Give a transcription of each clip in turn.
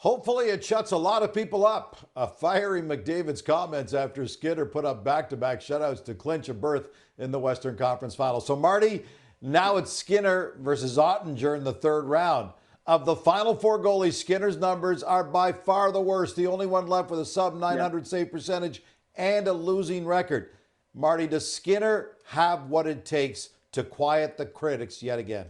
Hopefully it shuts a lot of people up. Fiery McDavid's comments after Skinner put up back-to-back shutouts to clinch a berth in the Western Conference Final. So, Marty, now it's Skinner versus Oettinger in the third round. Of the Final Four goalies, Skinner's numbers are by far the worst. The only one left with a sub-900 save percentage and a losing record. Marty, does Skinner have what it takes to quiet the critics yet again?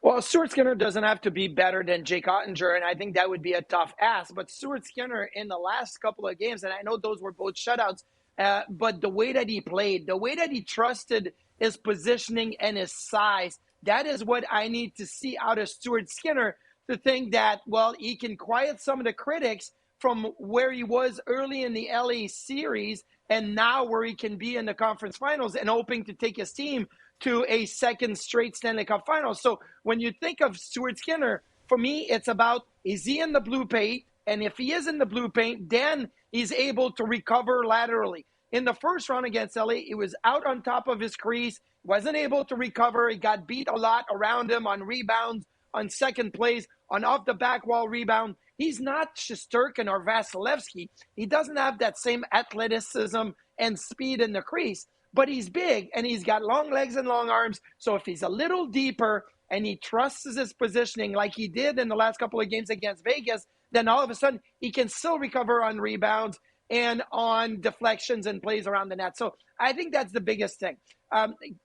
Well, Stuart Skinner doesn't have to be better than Jake Oettinger, and I think that would be a tough ask. But Stuart Skinner in the last couple of games, and I know those were both shutouts, but the way that he played, the way that he trusted his positioning and his size, that is what I need to see out of Stuart Skinner to think that, well, he can quiet some of the critics from where he was early in the LA series and now where he can be in the conference finals and hoping to take his team to a second straight Stanley Cup final. So when you think of Stuart Skinner, for me, it's about, is he in the blue paint? And if he is in the blue paint, then he's able to recover laterally. In the first round against LA, he was out on top of his crease, wasn't able to recover. He got beat a lot around him on rebounds, on second plays, on off the back wall rebound. He's not Shesterkin or Vasilevsky. He doesn't have that same athleticism and speed in the crease. But he's big and he's got long legs and long arms. So if he's a little deeper and he trusts his positioning like he did in the last couple of games against Vegas, then all of a sudden he can still recover on rebounds and on deflections and plays around the net. So I think that's the biggest thing.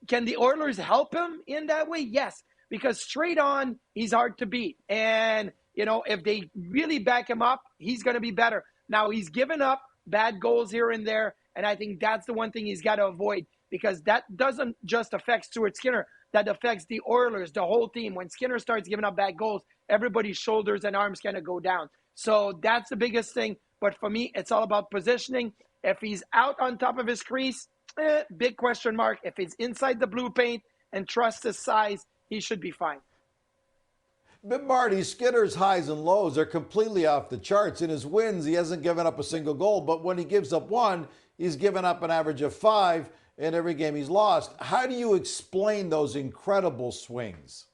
Can the Oilers help him in that way? Yes, because straight on, he's hard to beat. And, you know, if they really back him up, he's going to be better. Now, he's given up bad goals here and there. And I think that's the one thing he's got to avoid, because that doesn't just affect Stuart Skinner. That affects the Oilers, the whole team. When Skinner starts giving up bad goals, everybody's shoulders and arms kind of go down. So that's the biggest thing. But for me, it's all about positioning. If he's out on top of his crease, big question mark. If he's inside the blue paint and trusts his size, he should be fine. But Marty, Skinner's highs and lows are completely off the charts. In his wins, he hasn't given up a single goal. But when he gives up one, he's given up an average of 5 in every game he's lost. How do you explain those incredible swings?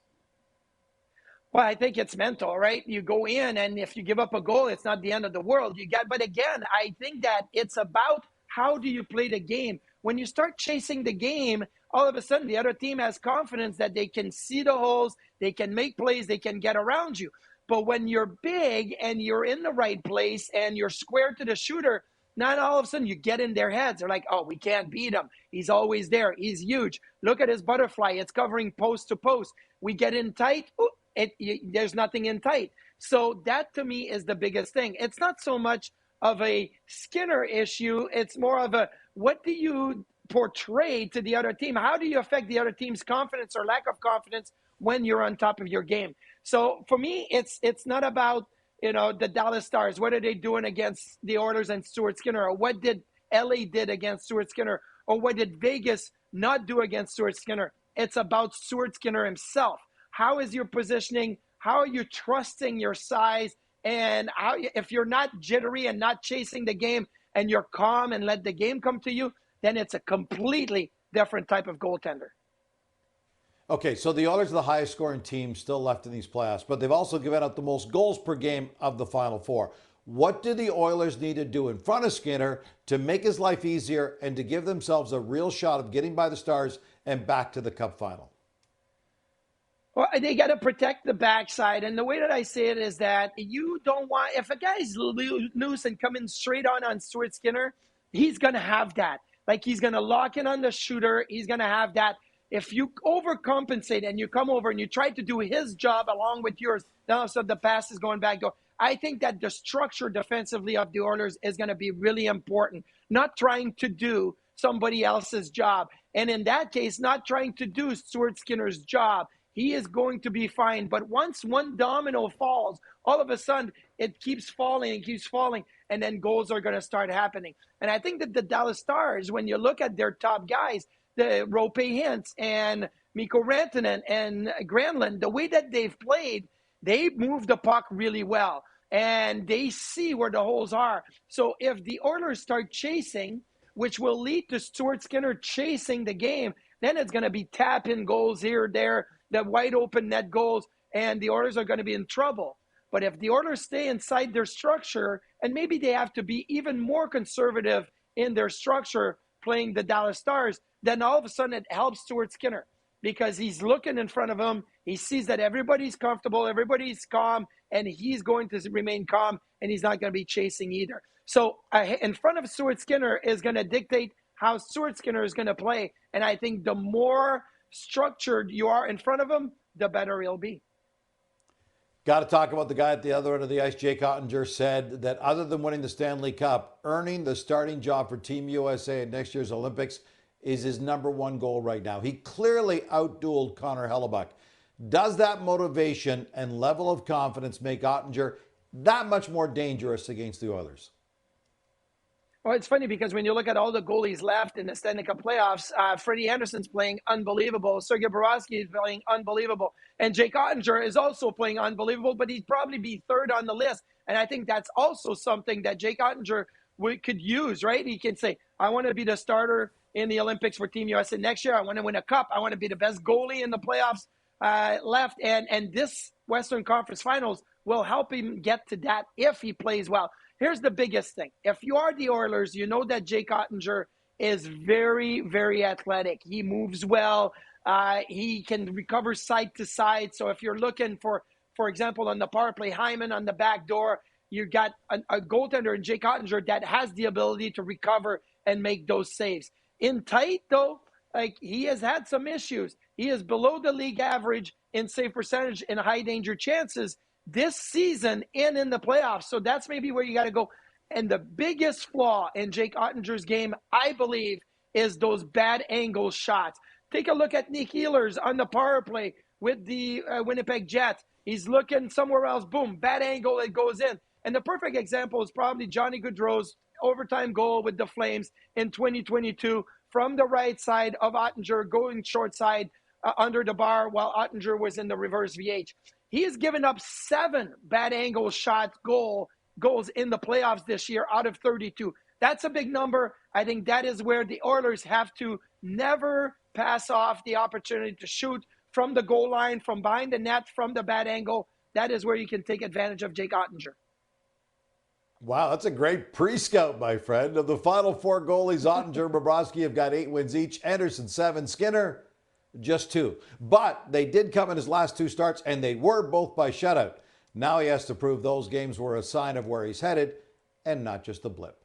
Well, I think it's mental, right? You go in, and if you give up a goal, it's not the end of the world. But again, I think that it's about how do you play the game. When you start chasing the game, all of a sudden the other team has confidence that they can see the holes, they can make plays, they can get around you. But when you're big and you're in the right place and you're square to the shooter, not all of a sudden you get in their heads. They're like, oh, we can't beat him. He's always there. He's huge. Look at his butterfly. It's covering post to post. We get in tight. There's nothing in tight. So that to me is the biggest thing. It's not so much of a Skinner issue. It's more of a, what do you portray to the other team? How do you affect the other team's confidence or lack of confidence when you're on top of your game? So for me, it's not about, you know, the Dallas Stars. What are they doing against the Oilers and Stuart Skinner? Or what did LA did against Stuart Skinner? Or what did Vegas not do against Stuart Skinner? It's about Stuart Skinner himself. How is your positioning? How are you trusting your size? And how, if you're not jittery and not chasing the game and you're calm and let the game come to you, then it's a completely different type of goaltender. Okay, so the Oilers are the highest scoring team still left in these playoffs, but they've also given up the most goals per game of the Final Four. What do the Oilers need to do in front of Skinner to make his life easier and to give themselves a real shot of getting by the Stars and back to the Cup final? Well, they got to protect the backside. And the way that I say it is that you don't want, if a guy's loose and coming straight on Stuart Skinner, he's going to have that. Like, he's going to lock in on the shooter. He's going to have that. If you overcompensate and you come over and you try to do his job along with yours, then all of a sudden the pass is going back door. I think that the structure defensively of the Oilers is going to be really important. Not trying to do somebody else's job. And in that case, not trying to do Stuart Skinner's job. He is going to be fine. But once one domino falls, all of a sudden it keeps falling and keeps falling, and then goals are going to start happening. And I think that the Dallas Stars, when you look at their top guys, the Roope Hintz and Mikko Rantanen and Granlund, the way that they've played, they move the puck really well. And they see where the holes are. So if the Oilers start chasing, which will lead to Stuart Skinner chasing the game, then it's going to be tap-in goals here, there, the wide open net goals, and the Oilers are going to be in trouble. But if the Oilers stay inside their structure, and maybe they have to be even more conservative in their structure playing the Dallas Stars, then all of a sudden it helps Stuart Skinner because he's looking in front of him. He sees that everybody's comfortable, everybody's calm, and he's going to remain calm, and he's not going to be chasing either. So in front of Stuart Skinner is going to dictate how Stuart Skinner is going to play. And I think the more structured you are in front of him, the better he'll be. Got to talk about the guy at the other end of the ice. Jake Oettinger said that other than winning the Stanley Cup, earning the starting job for Team USA at next year's Olympics is his number one goal right now. He clearly outdueled Connor Hellebuck. Does that motivation and level of confidence make Oettinger that much more dangerous against the Oilers? Well, it's funny because when you look at all the goalies left in the Stanley Cup playoffs, Freddie Anderson's playing unbelievable. Sergei Bobrovsky is playing unbelievable. And Jake Oettinger is also playing unbelievable, but he'd probably be third on the list. And I think that's also something that Jake Oettinger could use, right? He can say, I want to be the starter in the Olympics for Team USA next year. I want to win a cup. I want to be the best goalie in the playoffs left. And this Western Conference Finals will help him get to that if he plays well. Here's the biggest thing. If you are the Oilers, you know that Jake Oettinger is very, very athletic. He moves well. He can recover side to side. So if you're looking for example, on the power play, Hyman on the back door, you got a goaltender in Jake Oettinger that has the ability to recover and make those saves. In tight, though, like he has had some issues. He is below the league average in save percentage in high danger chances this season and in the playoffs. So that's maybe where you got to go. And the biggest flaw in Jake Ottinger's game, I believe, is those bad angle shots. Take a look at Nick Ehlers on the power play with the Winnipeg Jets. He's looking somewhere else. Boom, bad angle, it goes in. And the perfect example is probably Johnny Gaudreau's overtime goal with the Flames in 2022 from the right side of Oettinger going short side under the bar while Oettinger was in the reverse VH. He has given up 7 bad angle shot goals in the playoffs this year out of 32. That's a big number. I think that is where the Oilers have to never pass off the opportunity to shoot from the goal line, from behind the net, from the bad angle. That is where you can take advantage of Jake Oettinger. Wow, that's a great pre-scout, my friend. Of the final 4 goalies, Oettinger and Bobrovsky have got 8 wins each. Anderson, 7. Skinner, just 2. But they did come in his last 2 starts, and they were both by shutout. Now he has to prove those games were a sign of where he's headed and not just a blip.